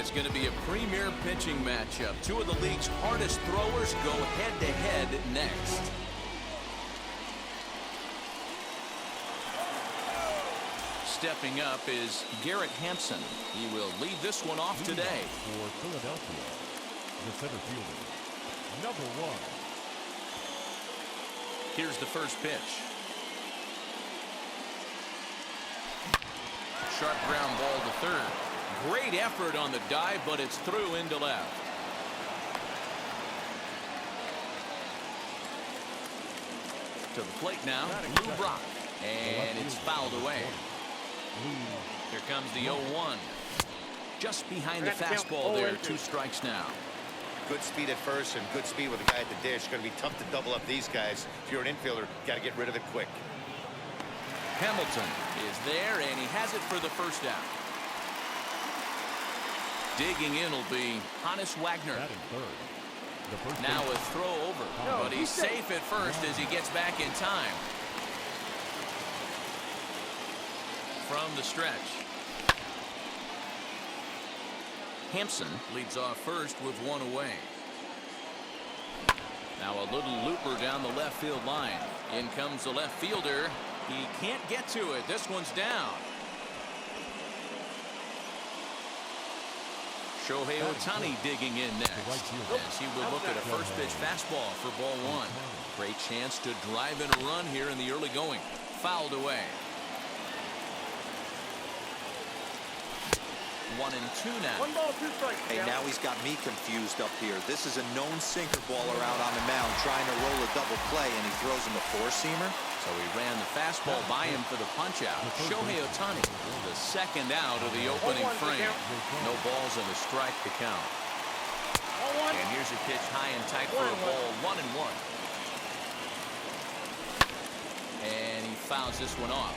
is going to be a premier pitching matchup. Two of the league's hardest throwers go head-to-head next. Stepping up is Garrett Hampson. He will lead this one off today. For Philadelphia, the center fielder, #1. Here's the first pitch. Sharp ground ball to third. Great effort on the dive, but it's through into left. To the plate now, Lou Brock. And it's fouled away. Here comes the 0-1. Just behind the fastball there. 2 strikes now. Good speed at first and good speed with the guy at the dish. Going to be tough to double up these guys. If you're an infielder, got to get rid of it quick. Hamilton is there, and he has it for the first out. Digging in will be Hannes Wagner. Now a throw over, but he's safe at first as he gets back in time. From the stretch, Hampson leads off first with 1 away. Now a little looper down the left field line. In comes the left fielder. He can't get to it. This one's down. Shohei Ohtani digging in next as he will look at a first pitch fastball for ball 1. Great chance to drive in a run here in the early going. Fouled away. 1-2 now. 1 ball, 2 strikes. Hey, now he's got me confused up here. This is a known sinker baller out on the mound trying to roll a double play, and he throws him a 4-seamer. So he ran the fastball by him for the punch out. Shohei Ohtani, the second out of the opening frame. No balls and a strike to count. And here's a pitch high and tight for a ball. 1-1. And he fouls this one off.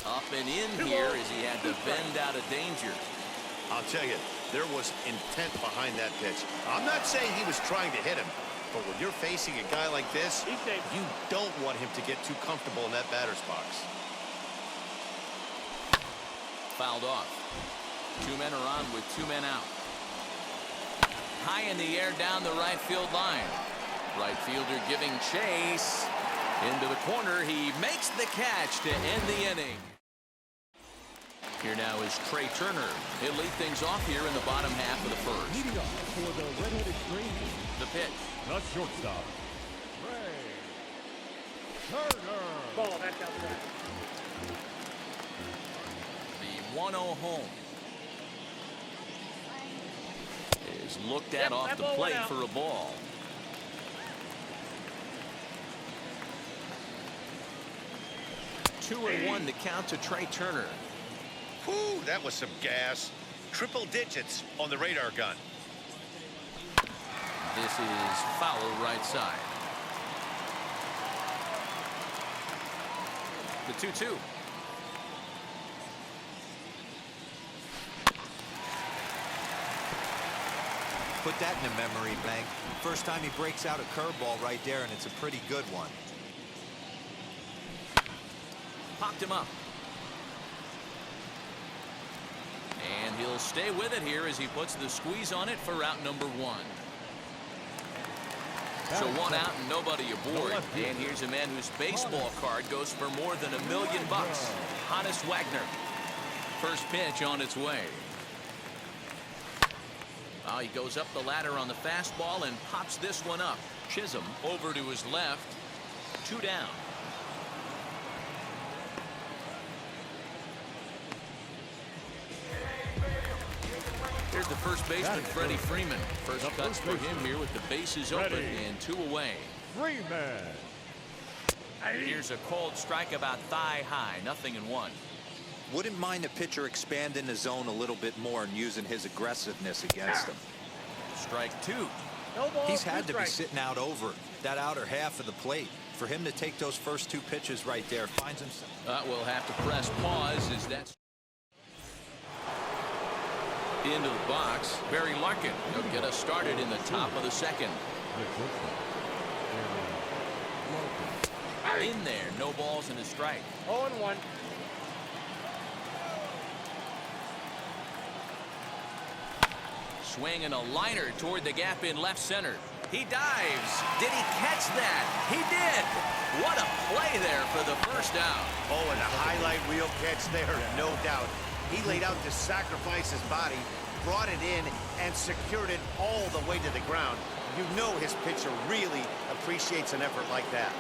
Up and in here as he had to bend out of danger. I'll tell you, there was intent behind that pitch. I'm not saying he was trying to hit him, but when you're facing a guy like this, you don't want him to get too comfortable in that batter's box. Fouled off. 2 men are on with 2 men out. High in the air down the right field line. Right fielder giving chase. Into the corner. He makes the catch to end the inning. Here now is Trey Turner. He'll lead things off here in the bottom half of the first. Leading off for the red-headed stranger, The pitch. the shortstop, Trey Turner. Ball, that's outside. The 1-0 home is looked at off the plate for a ball. 2-1 to count to Trey Turner. Whew, that was some gas. Triple digits on the radar gun. This is foul right side. The 2-2. Put that in a memory bank. First time he breaks out a curveball right there, and it's a pretty good one. Popped him up. And he'll stay with it here as he puts the squeeze on it for out number 1. So 1 out and nobody aboard. And here's a man whose baseball card goes for more than $1 million. Hannes Wagner. First pitch on its way. Oh, he goes up the ladder on the fastball and pops this one up. Chisholm over to his left. 2 down. Here's the first baseman, Freddie Freeman. First cuts for him here with the bases open and 2 away. Freeman. Here's a cold strike about thigh high. 0-1. Wouldn't mind the pitcher expanding the zone a little bit more and using his aggressiveness against him. Strike 2. No ball, He's had 2 to be strikes. sitting out over that outer half of the plate. For him to take those first 2 pitches right there, finds himself. We'll have to press pause as that's into the box. Barry Larkin. He'll get us started in the top of the second. In there, no balls and a strike. 0-1. Swing and a liner toward the gap in left center. He dives. Did he catch that? He did. What a play there for the first out. Oh, and a highlight reel catch there, no doubt. He laid out to sacrifice his body, brought it in, and secured it all the way to the ground. You know his pitcher really appreciates an effort like that.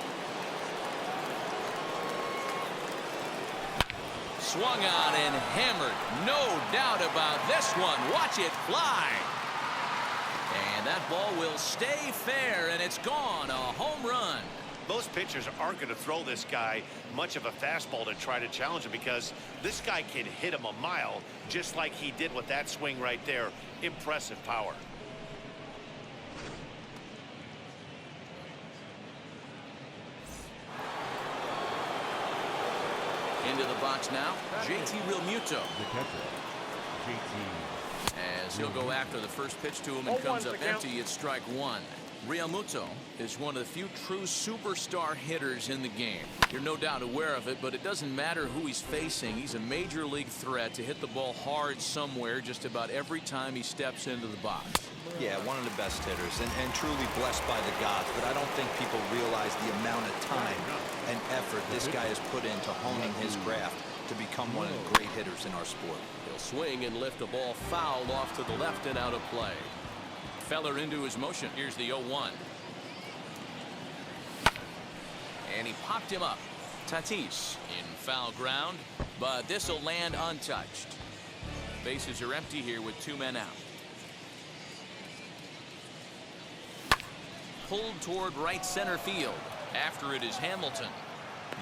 Swung on and hammered. No doubt about this one. Watch it fly. And that ball will stay fair, and it's gone. A home run. Most pitchers aren't going to throw this guy much of a fastball to try to challenge him because this guy can hit him a mile just like he did with that swing right there. Impressive power. Into the box now, JT Realmuto. The catcher, JT. As he'll go after the first pitch to him and comes up empty, it's strike one. Realmuto is one of the few true superstar hitters in the game. You're no doubt aware of it, but it doesn't matter who he's facing. He's a major league threat to hit the ball hard somewhere just about every time he steps into the box. Yeah, one of the best hitters and truly blessed by the gods, but I don't think people realize the amount of time and effort this guy has put into honing his craft to become one of the great hitters in our sport. He'll swing and lift a ball fouled off to the left and out of play. Feller into his motion. Here's the 0-1. And he popped him up. Tatis in foul ground, but this will land untouched. Bases are empty here with 2 men out. Pulled toward right center field. After it is Hamilton.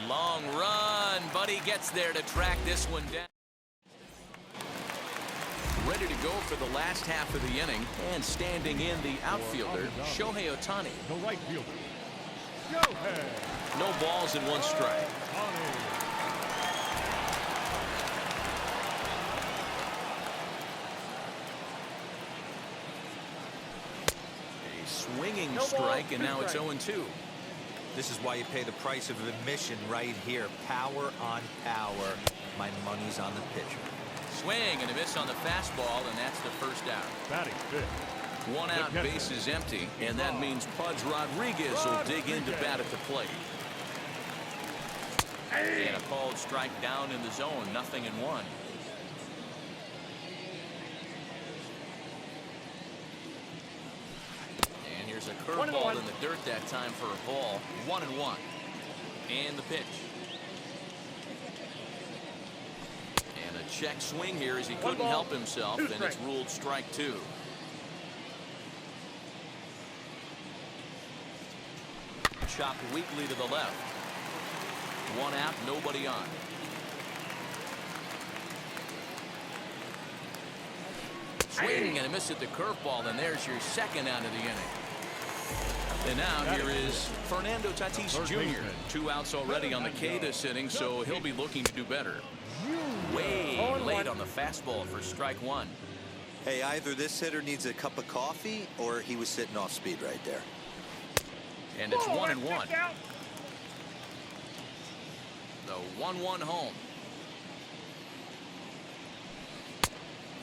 Long run, but he gets there to track this one down. Ready to go for the last half of the inning, and standing in the outfielder, Shohei Ohtani. The right fielder, Shohei. No balls and 1 strike. A swinging strike, and now it's 0-2. This is why you pay the price of admission right here. Power on power. My money's on the pitcher. Swing and a miss on the fastball, and that's the first out. Batting fifth. 1 out, base is empty, and that means Pudge Rodriguez will dig in to bat at the plate. And a called strike down in the zone, 0-1. And here's a curveball in the dirt that time for a ball. 1-1. And the pitch. And a check swing here as he couldn't help himself, and it's ruled strike 2. Chopped weakly to the left. 1 out, nobody on. Swing and a miss at the curveball, and there's your 2nd out of the inning. And now here is Fernando Tatis Jr. 2 outs already on the K this inning, so he'll be looking to do better. Way late on the fastball for strike 1. Hey, either this hitter needs a cup of coffee or he was sitting off speed right there. And it's 1-1. The 1-1 home.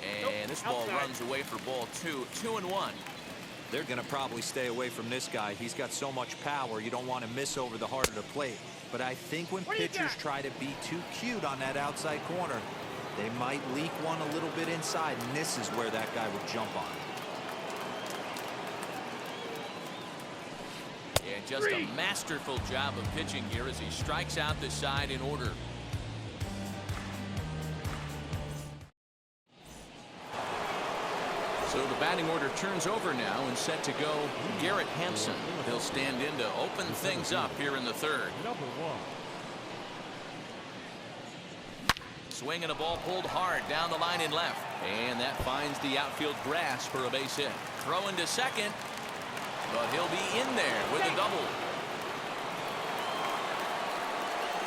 And this ball runs away for ball 2. 2-1. They're going to probably stay away from this guy. He's got so much power. You don't want to miss over the heart of the plate. But I think when pitchers try to be too cute on that outside corner, they might leak one a little bit inside, and this is where that guy would jump on. Yeah, just a masterful job of pitching here as he strikes out the side in order. So the batting order turns over now, and set to go Garrett Hampson. He'll stand in to open things up here in the 3rd. Number 1. Swing and a ball pulled hard down the line in left, and that finds the outfield grass for a base hit. Throw into second, but he'll be in there with a double.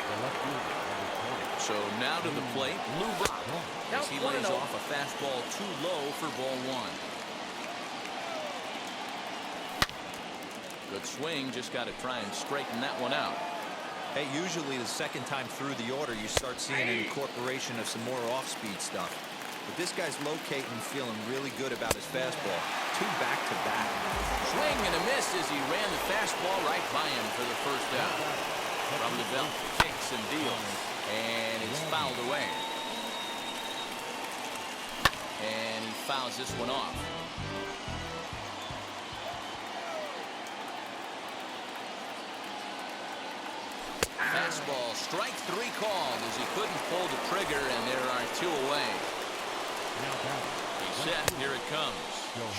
The left fielder, number 20. So now to the plate, Lou Brock, as he lays off a fastball too low for ball 1. Good swing, just got to try and straighten that one out. Hey, usually the second time through the order, you start seeing an incorporation of some more off-speed stuff. but this guy's locating and feeling really good about his fastball. 2 back-to-back. Swing and a miss as he ran the fastball right by him for the first out. From the belt, kicks and deals, and it's fouled away. And he fouls this one off. Fastball, strike 3 called as he couldn't pull the trigger, and there are 2 away. He's set, here it comes.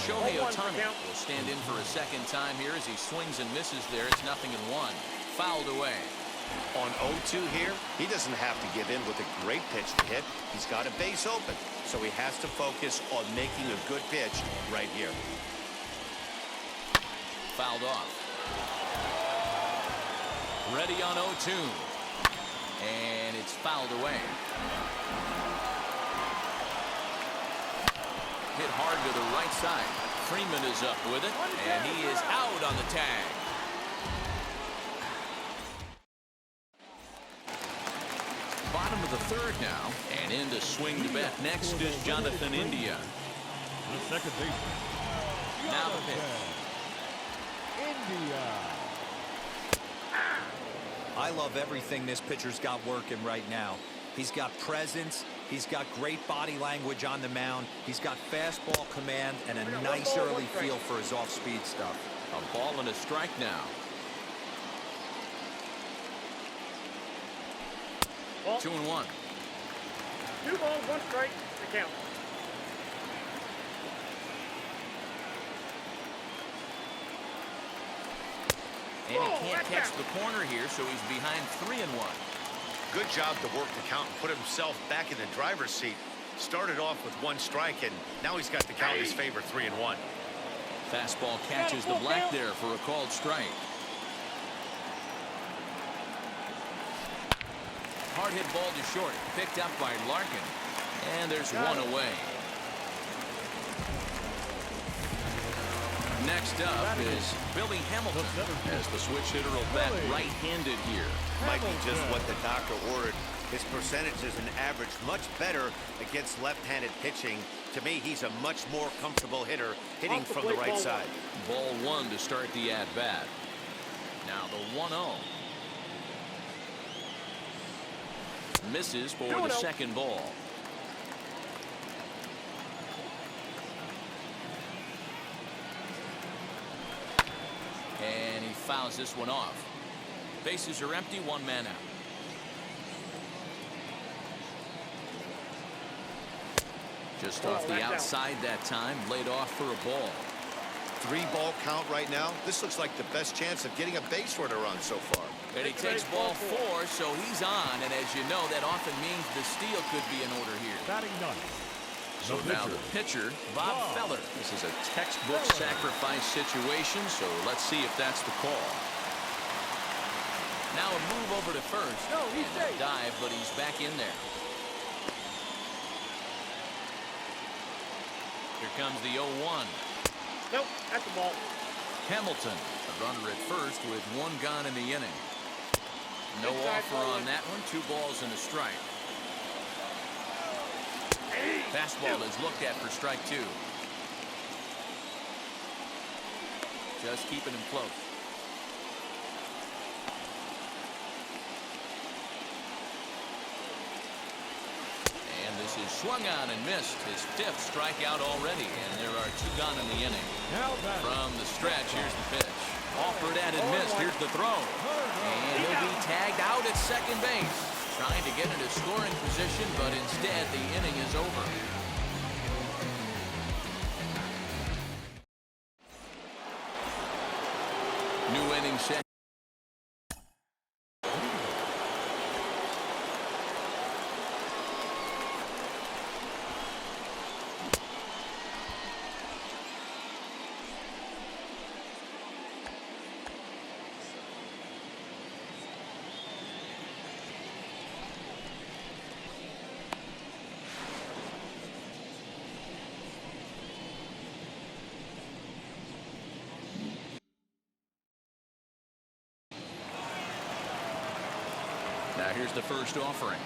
Shohei Ohtani will stand in for a second time here as he swings and misses there. It's 0-1. Fouled away. On 0-2 here, he doesn't have to give in with a great pitch to hit. He's got a base open, so he has to focus on making a good pitch right here. Fouled off. Ready on 0-2. And it's fouled away. Hit hard to the right side. Freeman is up with it, and he is out on the tag. Bottom of the 3rd now, and in to swing the bat next is Jonathan India. The second baseman. Now the pitch. India. I love everything this pitcher's got working right now. He's got presence. He's got great body language on the mound. He's got fastball command and a nice early feel for his off-speed stuff. A ball and a strike now. Ball. 2-1. 2 balls, 1 strike. The count. And he can't catch the corner here, so he's behind 3-1. Good job to work the count and put himself back in the driver's seat. Started off with 1 strike, and now he's got the count in his favor, 3-1. Fastball catches the black there for a called strike. Hard hit ball to short, picked up by Larkin, and there's 1 away. Next up is Billy Hamilton, as the switch hitter will bat right-handed here. Might be just what the doctor ordered. His percentages and average much better against left-handed pitching. To me, he's a much more comfortable hitter hitting from the right side. Ball 1 to start the at-bat. Now the 1-0. Misses for the second ball. And he fouls this one off. Bases are empty, 1 man out. Just off the outside that time, laid off for a ball. 3-ball count right now. This looks like the best chance of getting a base runner on so far. And he takes ball 4, so he's on. And as you know, that often means the steal could be in order here. Batting 9. So now the pitcher, Bob Feller. This is a textbook sacrifice situation, so let's see if that's the call. Now a move over to first. No, he's and a dive, but he's back in there. Here comes the 0-1. Nope, that's the ball. Hamilton, a runner at first with 1 gone in the inning. No offer on that one. 2 balls and a strike. Fastball is looked at for strike 2. Just keeping him close. And this is swung on and missed. His 5th strikeout already, and there are 2 gone in the inning. From the stretch, here's the pitch. Offered at and missed. Here's the throw. And he'll be tagged out at second base. Trying to get into scoring position, but instead the inning is over. New inning set. Now here's the first offering.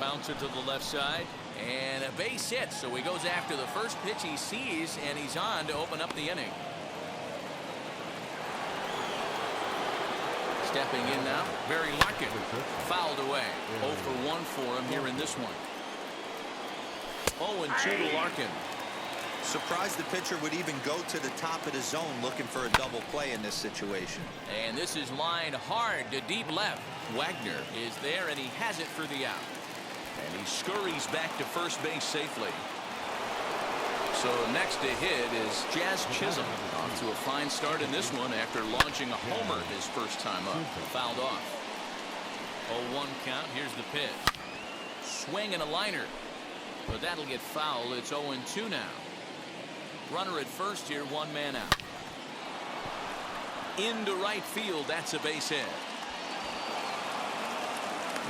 bounce it to the left side. And a base hit, so he goes after the first pitch he sees, and he's on to open up the inning. Stepping in now, Barry Larkin. Fouled away. 0 for 1 for him here in this one. 0-2 to Larkin. Surprised the pitcher would even go to the top of the zone looking for a double play in this situation. And this is lined hard to deep left. Wagner is there, and he has it for the out. And he scurries back to first base safely. So next to hit is Jazz Chisholm. Off to a fine start in this one after launching a homer his first time up. Fouled off. 0-1 count. Here's the pitch. Swing and a liner. But that'll get fouled. It's 0-2 now. Runner at first here, 1 man out. Into right field. That's a base hit.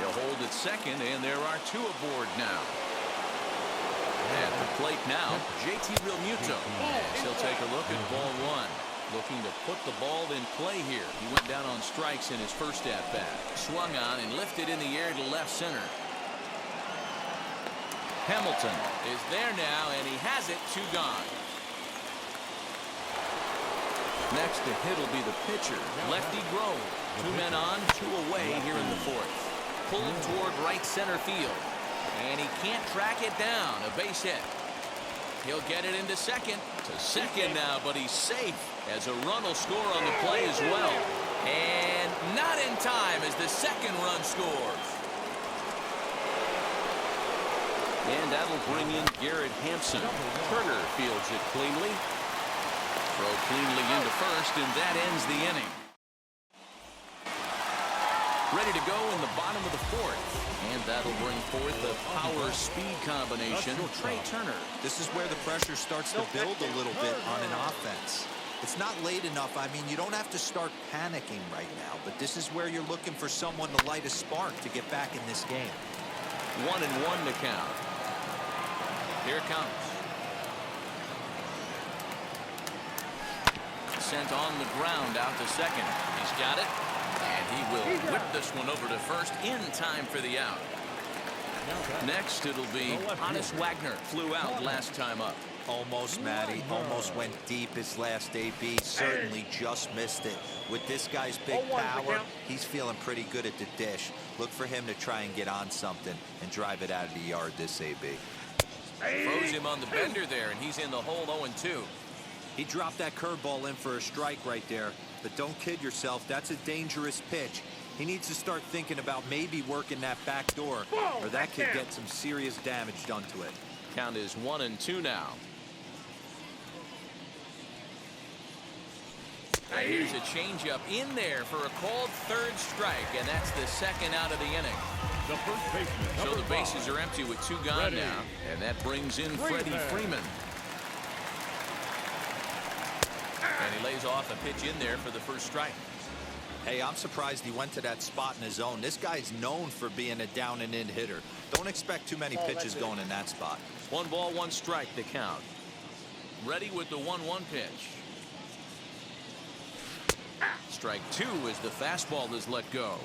He'll hold at second, and there are 2 aboard now. At the plate now, JT Realmuto. As he'll take a look at ball 1. Looking to put the ball in play here. He went down on strikes in his first at-bat. Swung on and lifted in the air to left center. Hamilton is there now, and he has it. 2 gone. Next to hit will be the pitcher, Lefty Grove. 2 men on, 2 away here in the 4th. Pulled toward right center field. And he can't track it down. A base hit. He'll get it into second. To second now, but he's safe as a run will score on the play as well. And not in time as the second run scores. And that'll bring in Garrett Hampson. Turner fields it cleanly. Throw cleanly into first, and that ends the inning. Ready to go in the bottom of the 4th. And that'll bring forth the power-speed combination. Trey Turner. This is where the pressure starts to build a little bit on an offense. It's not late enough. I mean, you don't have to start panicking right now, but this is where you're looking for someone to light a spark to get back in this game. 1-1 to count. Here it comes. Sent on the ground out to second. He's got it. And he will whip this one over to first in time for the out. Next, it'll be Honus Wagner. Flew out last time up. Almost, Matty. Almost went deep his last AB. Certainly just missed it. With this guy's big power, he's feeling pretty good at the dish. Look for him to try and get on something and drive it out of the yard this AB. Throws him on the bender there, and he's in the hole 0-2. He dropped that curveball in for a strike right there. But don't kid yourself. That's a dangerous pitch. He needs to start thinking about maybe working that back door, or that could get some serious damage done to it. Count is 1-2 now. Here's a changeup in there for a called 3rd strike, and that's the second out of the inning. The first baseman. So the bases are empty with 2 gone now, and that brings in Freddie Freeman. And he lays off a pitch in there for the first strike. Hey, I'm surprised he went to that spot in his zone. This guy's known for being a down and in hitter. Don't expect too many pitches going in that spot. 1 ball, 1 strike to count. Ready with the 1-1 pitch. Strike 2 as the fastball is let go.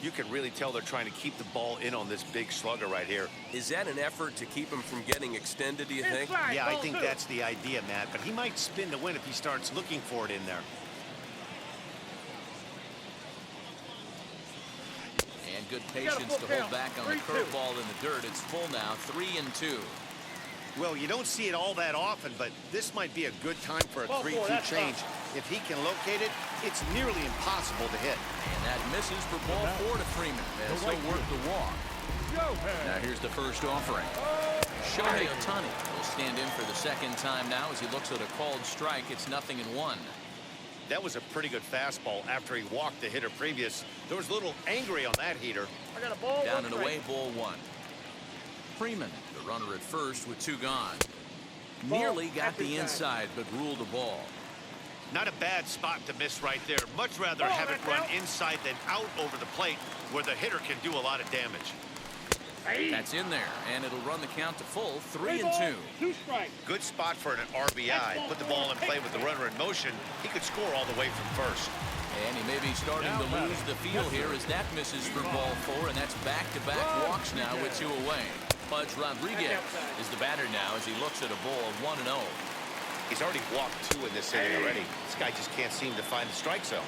You can really tell they're trying to keep the ball in on this big slugger right here. Is that an effort to keep him from getting extended, do you think? Yeah, I think that's the idea, Matt. But he might spin to win if he starts looking for it in there. And good patience to hold back on the curveball in the dirt. It's full now, 3-2. Well, you don't see it all that often, but this might be a good time for a 3-2 change. If he can locate it, it's nearly impossible to hit. And that misses for ball 4 to Freeman as he'll work the walk. Now here's the first offering. Shohei Ohtani will stand in for the second time now as he looks at a called strike. It's 0-1. That was a pretty good fastball after he walked the hitter previous. There was a little angry on that heater. I got a ball. Down and away, ball 1. Freeman, the runner at first with 2 gone. Nearly got the inside, but ruled the ball. Not a bad spot to miss right there. Much rather have it run inside than out over the plate where the hitter can do a lot of damage. That's in there, and it'll run the count to full, 3-2. 2 strikes. Good spot for an RBI. Put the ball in play with the runner in motion. He could score all the way from first. And he may be starting to lose the feel here as that misses for ball 4, and that's back-to-back walks now with 2 away. Pudge Rodriguez is the batter now as he looks at a ball of 1-0. He's already walked 2 in this inning already. This guy just can't seem to find the strike zone.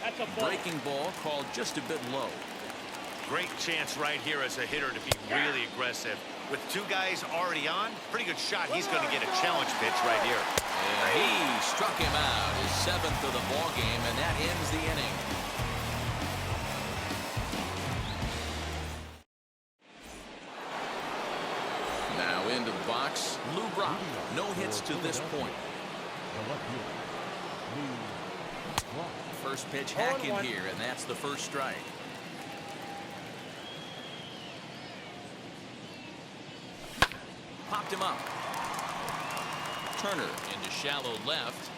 That's a ball. Breaking ball called just a bit low. Great chance right here as a hitter to be really aggressive. With 2 guys already on, pretty good shot. He's going to get a challenge pitch right here. And he struck him out, his 7th of the ball game, and that ends the inning. Now into the box, Lou Brock. No hits to this point. First pitch hack in here, and that's the first strike. Popped him up. Turner into shallow left.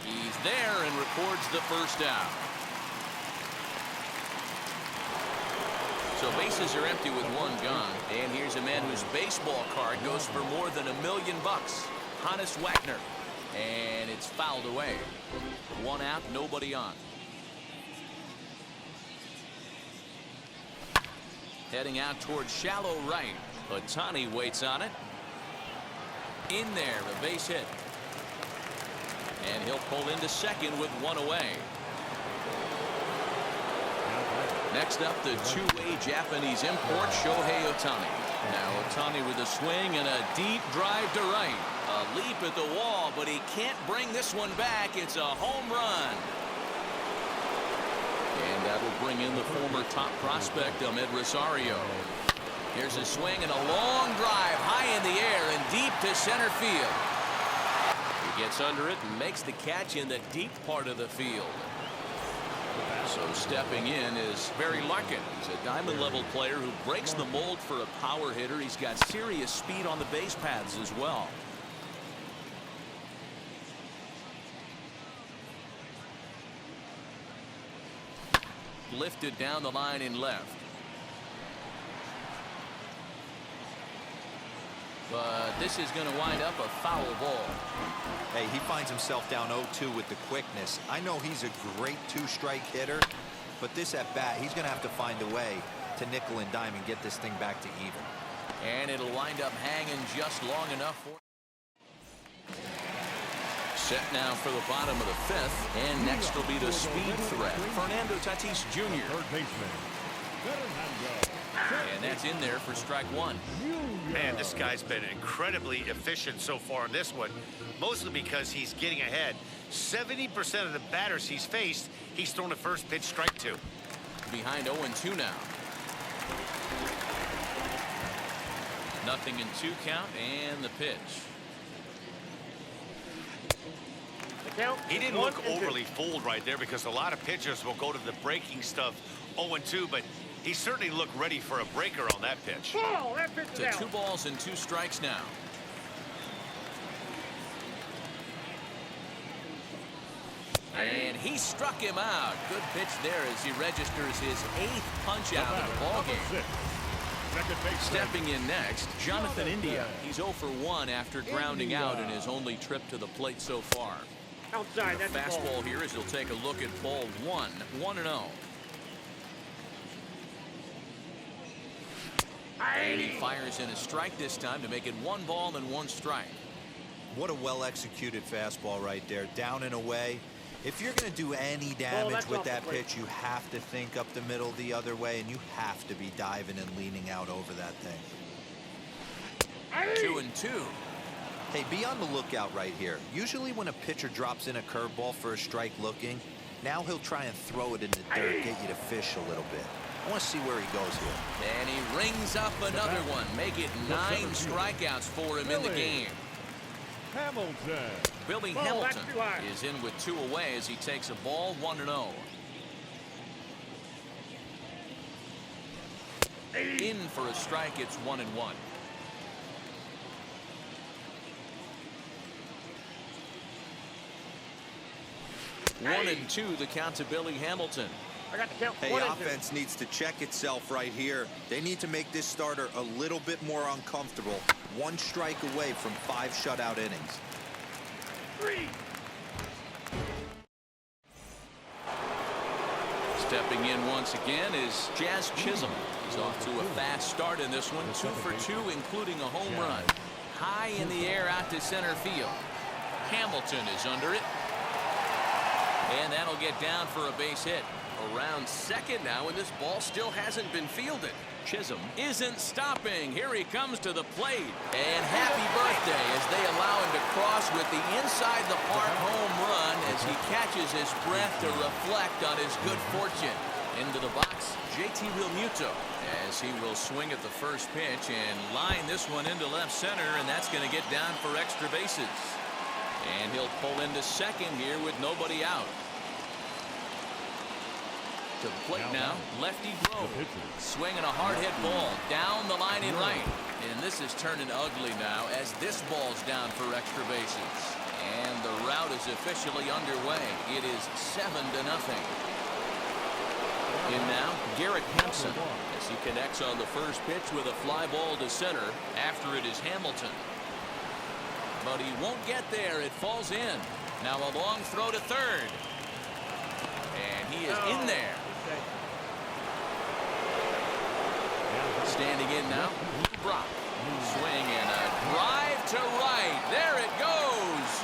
He's there and records the first out. So bases are empty with 1 gone. And here's a man whose baseball card goes for more than $1 million. Hannes Wagner. And it's fouled away. 1 out, nobody on. Heading out towards shallow right. Ohtani waits on it. In there, a base hit. And he'll pull into second with 1 away. Next up, the 2-way Japanese import, Shohei Ohtani. Now Ohtani with a swing and a deep drive to right. A leap at the wall, but he can't bring this one back. It's a home run. And that'll bring in the former top prospect, Ahmed Rosario. Here's a swing and a long drive high in the air and deep to center field. He gets under it and makes the catch in the deep part of the field. So stepping in is Barry Larkin. He's a diamond-level player who breaks the mold for a power hitter. He's got serious speed on the base paths as well. Lifted down the line in left. But this is going to wind up a foul ball. Hey, he finds himself down 0-2 with the quickness. I know he's a great 2-strike hitter, but this at bat, he's going to have to find a way to nickel and dime and get this thing back to even. And it'll wind up hanging just long enough for. Set now for the bottom of the 5th, and next will be the speed threat, Fernando Tatis Jr. Third baseman, And that's in there for strike 1. Man, this guy's been incredibly efficient so far in this one, mostly because he's getting ahead. 70% of the batters he's faced, he's thrown a first pitch strike 2. Behind 0-2 now. Nothing in 2 count, and the pitch. He didn't look overly fooled right there because a lot of pitchers will go to the breaking stuff 0-2, but he certainly looked ready for a breaker on that pitch. Ball, that pitch is To out. 2 balls and 2 strikes now. And he struck him out. Good pitch there as he registers his 8th punch out of the ball game. second baseman. Stepping in next, Jonathan India. He's 0 for 1 after grounding out in his only trip to the plate so far. Outside, The that's a ball. fastball here as he'll take a look at ball 1, 1-0. And he fires in a strike this time to make it 1 ball and 1 strike. What a well-executed fastball right there, down and away. If you're going to do any damage that's with off the that plate. pitch, you have to think up the middle the other way, and you have to be diving and leaning out over that thing. 2-2. Hey, be on the lookout right here. Usually when a pitcher drops in a curveball for a strike looking, now he'll try and throw it in the dirt, get you to fish a little bit. I want to see where he goes here. And he rings up another one. Make it 9 strikeouts for him in the game. Hamilton. Billy Ball, Hamilton that's too high. is in with 2 away as he takes a ball 1-0. In for a strike, it's 1-1. 1-2 the count to Billy Hamilton. I got the count. Hey, 1 and 2. offense needs to check itself right here. They need to make this starter a little bit more uncomfortable. 1 strike away from 5 shutout innings. 3. Stepping in once again is Jazz Chisholm. He's off to a fast start in this one. 2 for 2, including a home run. High in the air out to center field. Hamilton is under it. And that'll get down for a base hit. Around second now, and this ball still hasn't been fielded. Chisholm isn't stopping. Here he comes to the plate. And happy birthday as they allow him to cross with the inside the park home run as he catches his breath to reflect on his good fortune. Into the box, JT Realmuto as he will swing at the first pitch and line this one into left center, and that's going to get down for extra bases. And he'll pull into second here with nobody out. To the plate now, lefty Grove. Swinging a hard hit ball down the line in right. And this is turning ugly now as this ball's down for extra bases. And the rout is officially underway. It is 7-0. In now, Garrett Hampson as he connects on the first pitch with a fly ball to center. After it is Hamilton. But he won't get there. It falls in. Now a long throw to third. And he is in there. Standing in now, Brock. Swing and a drive to right. There it goes.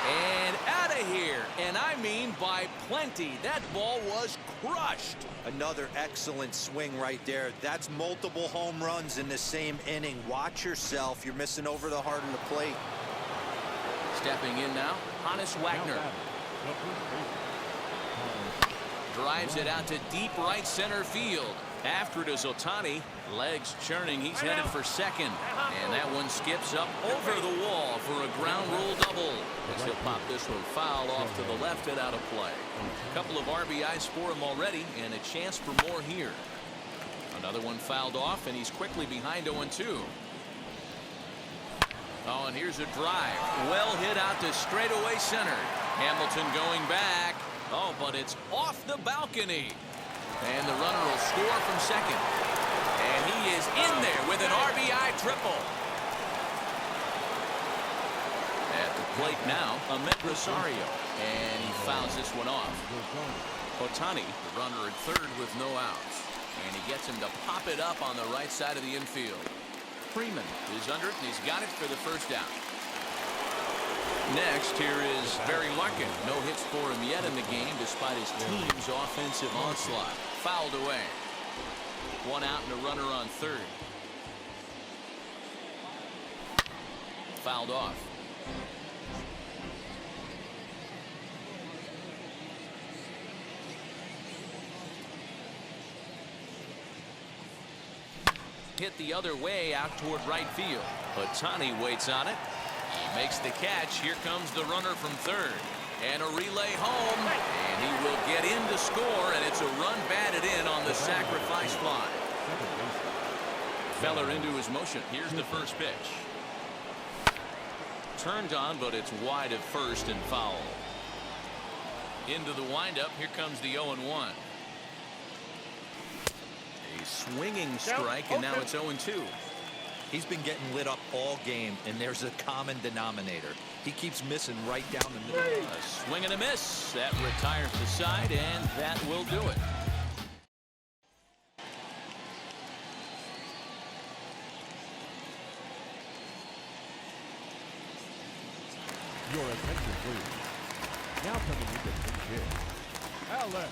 And out of here. And I mean by plenty. That ball was crushed. Another excellent swing right there. That's multiple home runs in the same inning. Watch yourself. You're missing over the heart of the plate. Stepping in now, Hannes Wagner. Drives it out to deep right center field. After it is Ohtani. Legs churning. He's headed for second. And that one skips up over the wall for a ground rule double. As he'll pop this one foul off to the left and out of play. A couple of RBIs for him already and a chance for more here. Another one fouled off and he's quickly behind 0-2. Oh, and here's a drive. Well hit out to straightaway center. Hamilton going back. Oh, but it's off the balcony. And the runner will score from second. And he is in there with an RBI triple. At the plate now, Ahmed Rosario. And he fouls this one off. Ohtani, the runner at third with no outs. And he gets him to pop it up on the right side of the infield. Freeman is under it, and he's got it for the first down. Next, here is Barry Larkin. No hits for him yet in the game, despite his team's offensive onslaught. Fouled away. One out and a runner on third. Fouled off. Hit the other way out toward right field. Ohtani waits on it. He makes the catch. Here comes the runner from third. And a relay home. And he will get in to score. And it's a run batted in on the sacrifice fly. Feller into his motion. Here's the first pitch. Turned on, but it's wide at first and foul. Into the windup. Here comes the 0-1. A swinging strike, and now it's 0-2. He's been getting lit up all game, and there's a common denominator. He keeps missing right down the middle. A swing and a miss. That retires the side, and that will do it. Your attention, please. Now coming into the pitch, Alex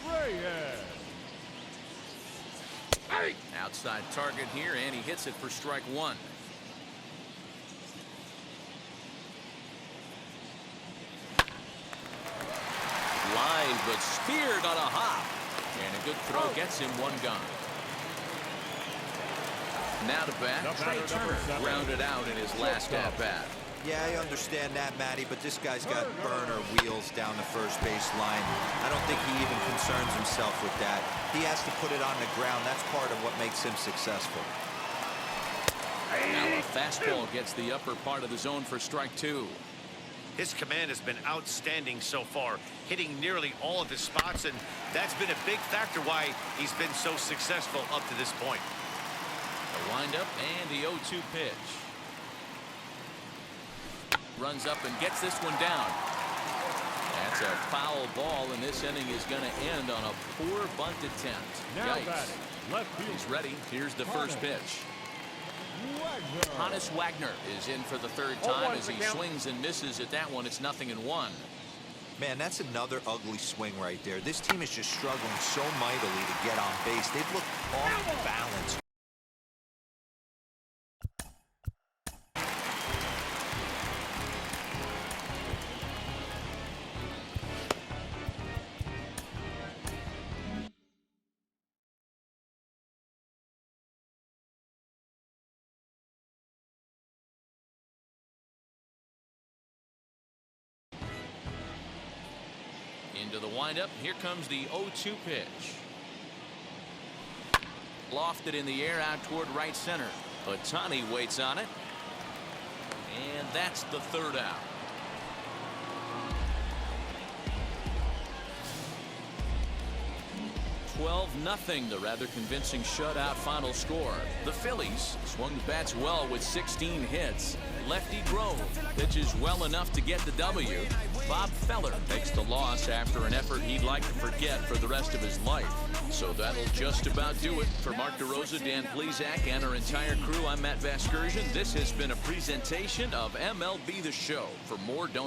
Reyes. Outside target here, and he hits it for strike one. Line, but speared on a hop. And a good throw gets him one gone. Now to bat, Trey Turner grounded out in his last at-bat. Yeah, I understand that, Matty, but this guy's got burner wheels down the first base line. I don't think he even concerns himself with that. He has to put it on the ground. That's part of what makes him successful. Now a fastball gets the upper part of the zone for strike two. His command has been outstanding so far, hitting nearly all of his spots, and that's been a big factor why he's been so successful up to this point. The windup and the 0-2 pitch. Runs up and gets this one down. That's It's a foul ball, and this inning is going to end on a poor bunt attempt. Now Yikes. batting, left field. He's ready. Here's the first pitch. Hannes Wagner is in for the third time as he swings and misses at that one. It's 0-1. Man, that's another ugly swing right there. This team is just struggling so mightily to get on base. They've looked off balance. Into the windup. Here comes the 0-2 pitch. Lofted in the air out toward right center. Ohtani waits on it. And that's the third out. 12-0, the rather convincing shutout final score. The Phillies swung the bats well with 16 hits. Lefty Grove pitches well enough to get the W. Bob Feller takes the loss after an effort he'd like to forget for the rest of his life. So that'll just about do it. For Mark DeRosa, Dan Plesac, and our entire crew, I'm Matt Vasgersian. This has been a presentation of MLB The Show. For more, don't